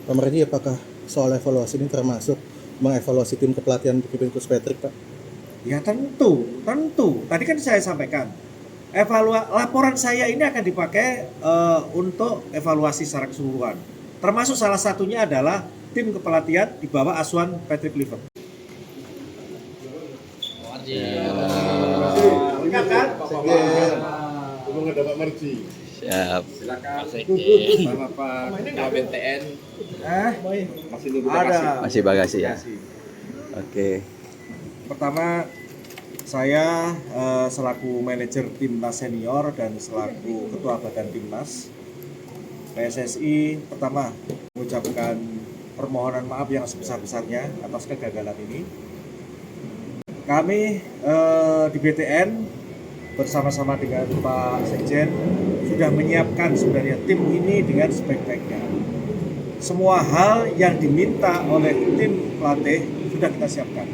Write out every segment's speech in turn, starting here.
Pak Mardi, apakah soal evaluasi ini termasuk mengevaluasi tim kepelatihan dipimpin Coach Patrick, Pak? Ya tentu. Tadi kan saya sampaikan, laporan saya ini akan dipakai untuk evaluasi secara keseluruhan. Termasuk salah satunya adalah tim kepelatihan di bawah asuhan Patrick Kluivert. Ingat kan? Tolong ada Pak Marji. Siap. Silakan. Sama Pak KBTN. Masih nunggu Ada. Masih bagasi ya. Oke. Pertama, saya selaku manajer timnas senior dan selaku ketua badan timnas PSSI, pertama mengucapkan permohonan maaf yang sebesar-besarnya atas kegagalan ini. Kami di BTN bersama-sama dengan Pak Sekjen sudah menyiapkan sebenarnya tim ini dengan sebaik-baiknya. Semua hal yang diminta oleh tim pelatih sudah kita siapkan.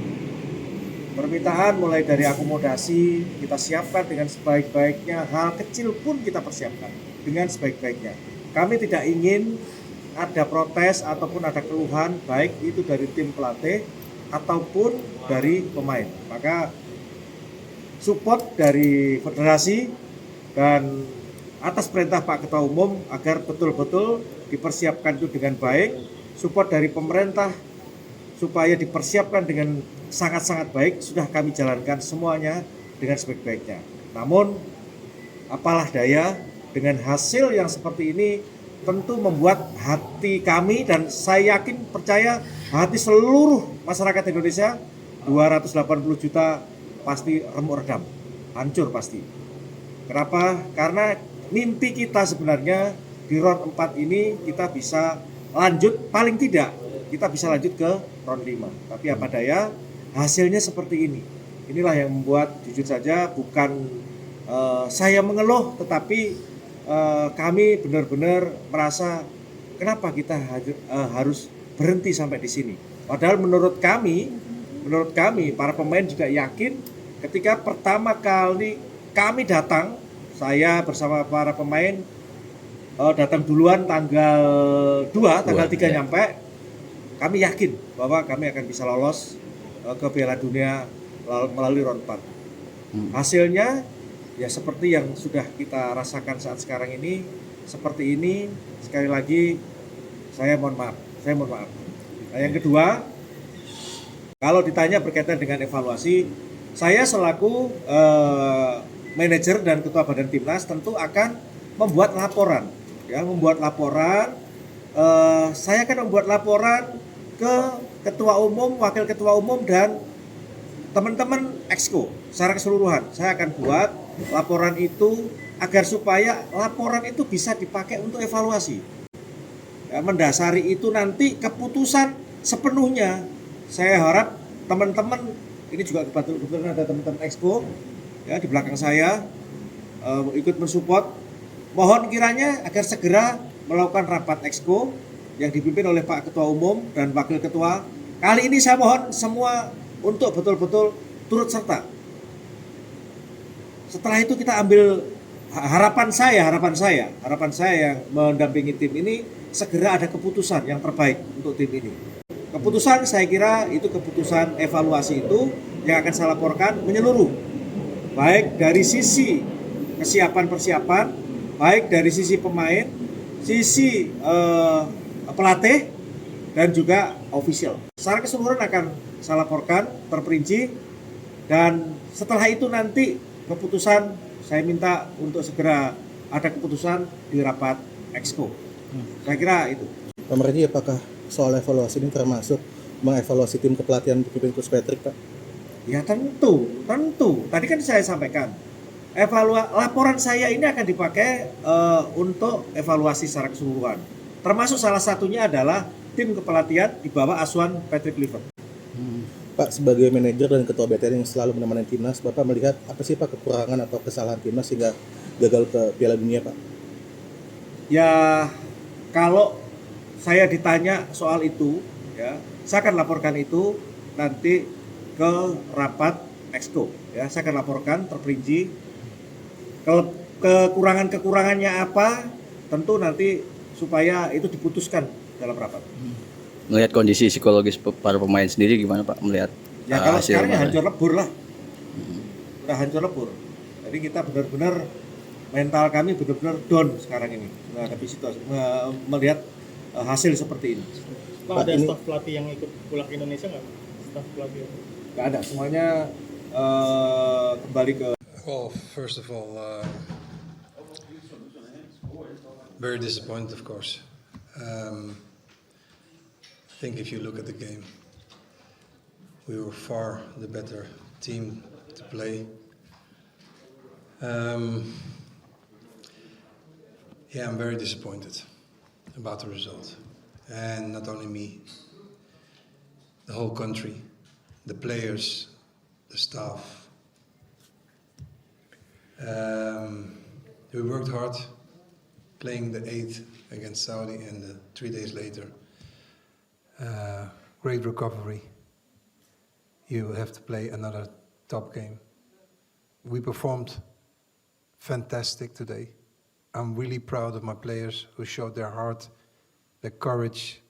Permintaan mulai dari akomodasi kita siapkan dengan sebaik-baiknya, hal kecil pun kita persiapkan dengan sebaik-baiknya. Kami tidak ingin ada protes ataupun ada keluhan baik itu dari tim pelatih ataupun dari pemain. Maka support dari federasi dan atas perintah Pak Ketua Umum agar betul-betul dipersiapkan itu dengan baik, support dari pemerintah supaya dipersiapkan dengan sangat-sangat baik, sudah kami jalankan semuanya dengan sebaik-baiknya. Namun apalah daya, dengan hasil yang seperti ini tentu membuat hati kami dan saya yakin percaya hati seluruh masyarakat Indonesia 280 juta pasti remuk redam, hancur pasti. Kenapa? Karena mimpi kita sebenarnya di round 4 ini kita bisa lanjut, paling tidak kita bisa lanjut ke round 5. Tapi apa daya, hasilnya seperti ini. Inilah yang membuat jujur saja bukan saya mengeluh, tetapi kami benar-benar merasa kenapa kita harus berhenti sampai di sini. Padahal menurut kami para pemain juga yakin ketika pertama kali kami datang, saya bersama para pemain datang duluan tanggal 2, tanggal 3 ya. nyampe, kami yakin bahwa kami akan bisa lolos ke Piala Dunia melalui round 4. Hasilnya ya seperti yang sudah kita rasakan saat sekarang ini, seperti ini. Sekali lagi saya mohon maaf. Nah, yang kedua, kalau ditanya berkaitan dengan evaluasi, saya selaku manajer dan ketua badan timnas tentu akan membuat laporan. Saya akan membuat laporan ke ketua umum, wakil ketua umum dan teman-teman exco secara keseluruhan. Saya akan buat laporan itu agar supaya laporan itu bisa dipakai untuk evaluasi. Ya, mendasari itu nanti keputusan sepenuhnya. Saya harap teman-teman, ini juga kebetulan ada teman-teman exco ya di belakang saya ikut mensupport. Mohon kiranya agar segera melakukan rapat exco yang dipimpin oleh Pak Ketua Umum dan Wakil Ketua. Kali ini saya mohon semua untuk betul-betul turut serta. Setelah itu kita ambil harapan saya yang mendampingi tim ini segera ada keputusan yang terbaik untuk tim ini. Keputusan saya kira itu keputusan evaluasi itu yang akan saya laporkan menyeluruh. Baik dari sisi persiapan, baik dari sisi pemain, sisi pelatih dan juga official. Secara keseluruhan akan saya laporkan terperinci dan setelah itu nanti keputusan saya minta untuk segera ada keputusan di rapat exco. Saya kira itu. Pak Mardi, apakah soal evaluasi ini termasuk mengevaluasi tim kepelatihan dipimpin Coach Patrick, Pak? Ya tentu. Tadi kan saya sampaikan, laporan saya ini akan dipakai untuk evaluasi secara keseluruhan. Termasuk salah satunya adalah tim kepelatihan di bawah asuhan Patrick Kluivert. Pak, sebagai manajer dan ketua BTN yang selalu menemani timnas, Bapak melihat apa sih Pak kekurangan atau kesalahan timnas sehingga gagal ke Piala Dunia, Pak? Ya kalau saya ditanya soal itu, ya saya akan laporkan itu nanti ke rapat exco. Ya, saya akan laporkan terperinci. Kekurangannya apa, tentu nanti supaya itu diputuskan dalam rapat. Melihat kondisi psikologis para pemain sendiri gimana Pak melihat Ya kalau hasil sekarang ya kemarin? hancur lebur lah. Udah hancur lebur. Jadi kita benar-benar mental kami benar-benar down sekarang ini menghadapi situasi, melihat hasil seperti ini. Pak, ada staf pelatih yang ikut pulang ke Indonesia nggak? Staf pelatih? Nggak ada, semuanya kembali ke. Well, first of all, very disappointed, of course. I think if you look at the game, we were far the better team to play. Yeah, I'm very disappointed about the result. And not only me, the whole country, the players, the staff. We worked hard playing the 8th against Saudi and 3 days later. Great recovery. You have to play another top game. We performed fantastic today. I'm really proud of my players who showed their heart, their courage.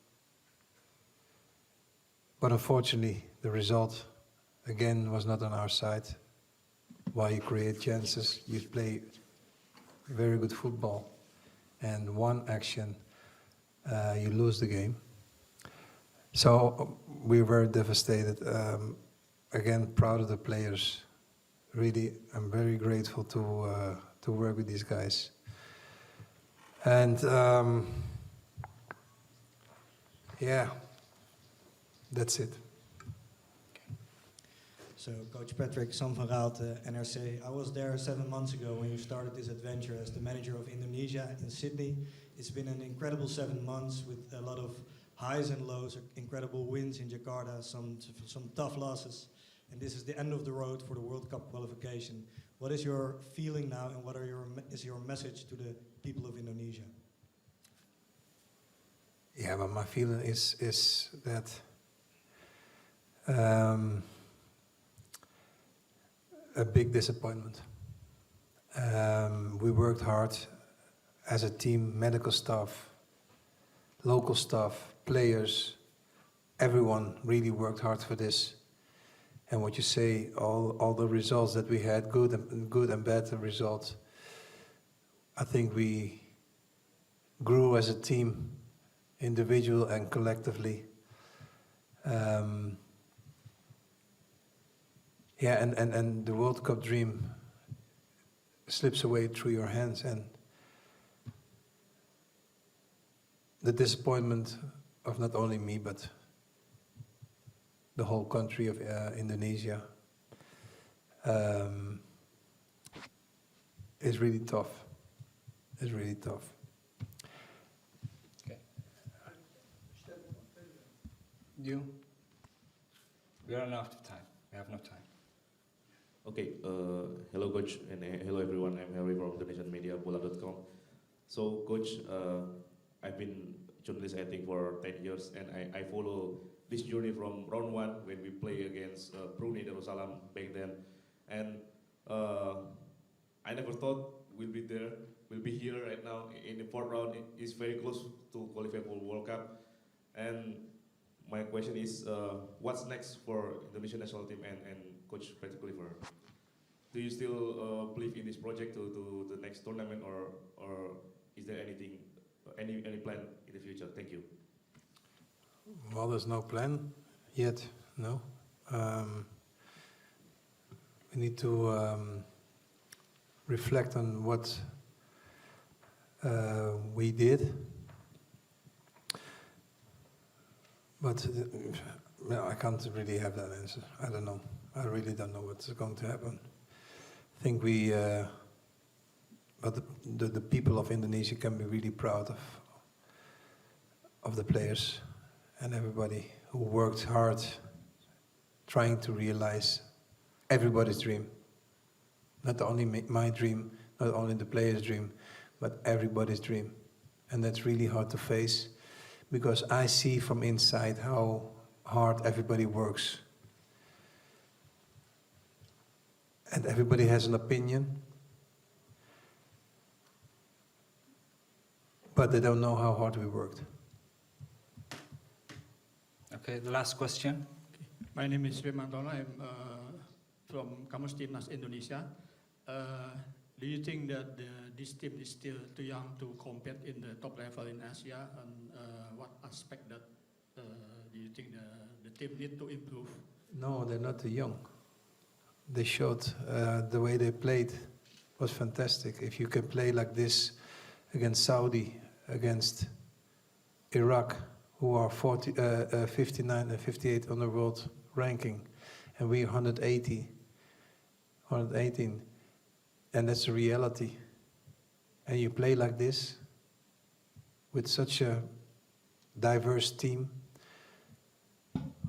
But unfortunately, the result again was not on our side. While you create chances, you play very good football, and one action, you lose the game. So we were devastated. Again, proud of the players. Really, I'm very grateful to work with these guys. And yeah, that's it. So, Coach Patrick, Sam van Raat, NRC. I was there 7 months ago when you started this adventure as the manager of Indonesia in Sydney. It's been an incredible 7 months with a lot of highs and lows, incredible wins in Jakarta, some tough losses. And this is the end of the road for the World Cup qualification. What is your feeling now, and what is your message to the people of Indonesia? Yeah, but my feeling is that a big disappointment. We worked hard as a team, medical staff, local staff, players, everyone really worked hard for this. And what you say, all the results that we had, good and bad results, I think we grew as a team, individual and collectively. Yeah, and the World Cup dream slips away through your hands, and the disappointment of not only me but the whole country of Indonesia is really tough. It's really tough. Okay. You? We are enough time. We have enough time. Okay, hello Coach and hello everyone. I'm Harry from Indonesian Media Bola.com. So Coach, I've been journalist I think for 10 years, and I follow this journey from round 1 when we play against Brunei Darussalam back then, and I never thought we'll be there. We'll be here right now in the 4th round. It's very close to qualify for World Cup, and my question is, what's next for Indonesian national team and Coach Patrick Kluivert? Do you still believe in this project to the next tournament, or is there anything, any plan in the future? Thank you. Well, there's no plan yet, no. We need to reflect on what we did. But well, I can't really have that answer. I don't know. I really don't know what's going to happen. I think but the people of Indonesia can be really proud of the players and everybody who worked hard trying to realize everybody's dream. Not only my dream, not only the players' dream, but everybody's dream. And that's really hard to face, because I see from inside how hard everybody works. And everybody has an opinion, but they don't know how hard we worked. Okay, the last question. My name is Rimantono. I'm from Kamus Timnas Indonesia. Do you think that this team is still too young to compete in the top level in Asia? And what aspect that do you think the team need to improve? No, they're not too young. They showed the way they played was fantastic. If you can play like this against Saudi, against Iraq, who are 59 and 58 on the world ranking, and we're 118, and that's the reality. And you play like this with such a diverse team.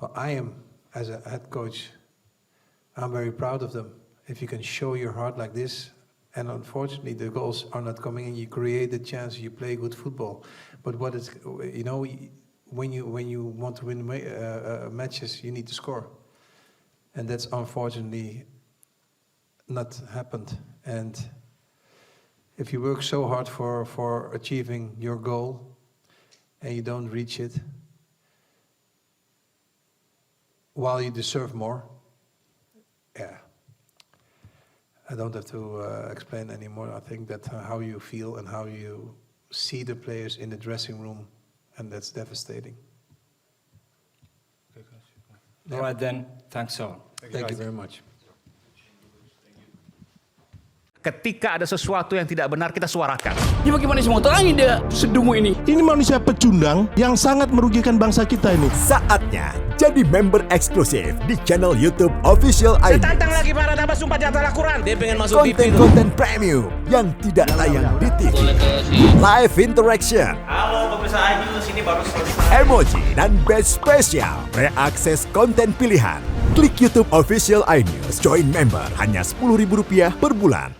Well, I am, as a head coach, I'm very proud of them. If you can show your heart like this, and unfortunately the goals are not coming in, you create the chance, you play good football. But what is, you know, when you want to win matches, you need to score, and that's unfortunately not happened. And if you work so hard for achieving your goal and you don't reach it, while you deserve more, yeah, I don't have to explain anymore. I think that how you feel and how you see the players in the dressing room, and that's devastating. All right then, thanks all. Thank you very much. Ketika ada sesuatu yang tidak benar, kita suarakan. Ya bagaimana semua terangin dia sedungu ini? Ini manusia pecundang yang sangat merugikan bangsa kita ini. Saatnya jadi member eksklusif di channel YouTube Official ID. Tantang lagi para tambah sumpah di atas Al-Quran. Dia pengen masuk TV. Konten premium yang tidak tayang di TV. Live interaction. Halo pemirsa iNews, ini baru selesai. Emoji dan badge spesial. Reakses konten pilihan. Klik YouTube Official iNews. Join member hanya Rp10.000 per bulan.